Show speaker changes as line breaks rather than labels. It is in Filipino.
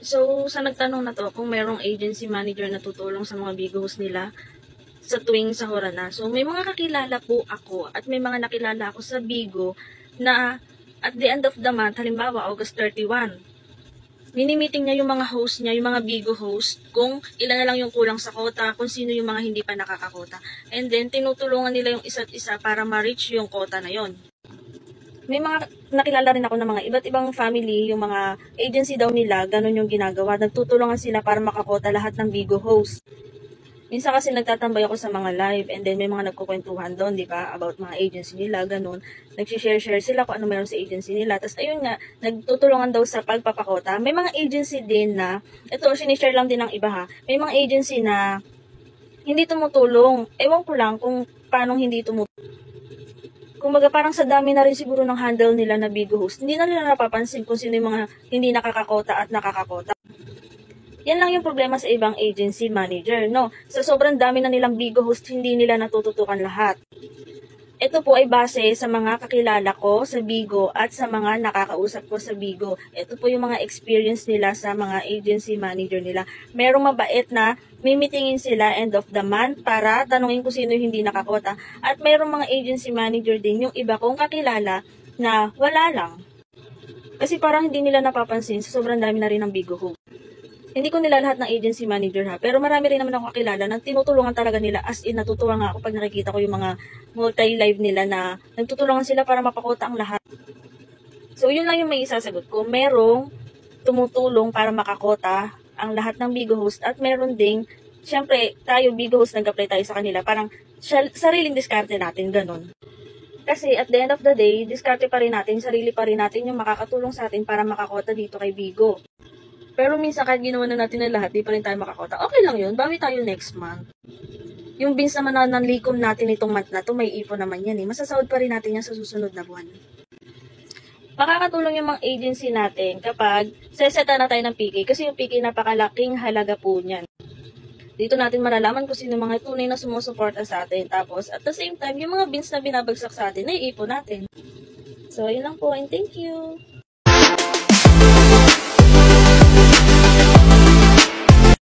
So, sa nagtanong na to, kung merong agency manager na tutulong sa mga bigos nila sa tuwing sahuran na. So, may mga kakilala po ako at may mga nakilala ako sa Bigo na at the end of the month, halimbawa August 31, mini-meeting niya yung mga host niya, yung mga Bigo host, kung ilan na lang yung kulang sa quota, kung sino yung mga hindi pa nakakakota. And then, tinutulungan nila yung isa't isa para ma-reach yung quota na yon. May mga nakilala rin ako ng mga iba't ibang family, yung mga agency daw nila, ganun yung ginagawa. Nagtutulungan sila para makakota lahat ng Bigo host. Minsan kasi nagtatambay ako sa mga live and then may mga nagkukwentuhan doon, di ba, about mga agency nila, ganun. Nag-share sila kung ano meron sa agency nila. Tapos ayun nga, nagtutulungan daw sa pagpapakota. May mga agency din na, ito, sinishare lang din ng iba ha, may mga agency na hindi tumutulong. Ewan ko lang kung paano hindi tumutulong. Kumbaga parang sa dami na rin siguro ng handle nila na Bigo host, hindi na nila napapansin kung sino yung mga hindi nakakakota at nakakakota. Yan lang yung problema sa ibang agency manager, no? Sa sobrang dami na nilang Bigo host, hindi nila natututukan lahat. Ito po ay base sa mga kakilala ko sa Bigo at sa mga nakakausap ko sa Bigo. Ito po yung mga experience nila sa mga agency manager nila. Merong mabait na mimitingin sila end of the month para tanungin kung sino yung hindi nakakota. At merong mga agency manager din yung iba kong kakilala na wala lang. Kasi parang hindi nila napapansin sa sobrang dami na rin ng Bigo host. Hindi ko nila lahat ng agency manager ha, pero marami rin naman ako kakilala na tinutulungan talaga nila, as in natutuwa nga ako pag nakikita ko yung mga multi-live nila na nagtutulungan sila para mapakota ang lahat. So yun lang yung may isasagot ko, merong tumutulong para makakota ang lahat ng Bigo host at meron ding, syempre tayo Bigo host nag-apply tayo sa kanila, parang sariling diskarte natin, ganun. Kasi at the end of the day, diskarte pa rin natin, sarili pa rin natin yung makakatulong sa atin para makakota dito kay Bigo. Pero minsan kahit ginawa na natin na lahat, di pa rin tayo makakota. Okay lang yun, bawi tayo next month. Yung beans naman na nanlikom natin itong month na to, may ipon naman yan eh. Masasahod pa rin natin yan sa susunod na buwan. Makakatulong yung mga agency natin kapag seseta na tayo ng PK. Kasi yung PK napakalaking halaga po niyan. Dito natin malalaman kung sino mga tunay na sumusuporta sa atin. Tapos at the same time, yung mga beans na binabagsak sa atin, naiipon natin. So, yun lang po and thank you!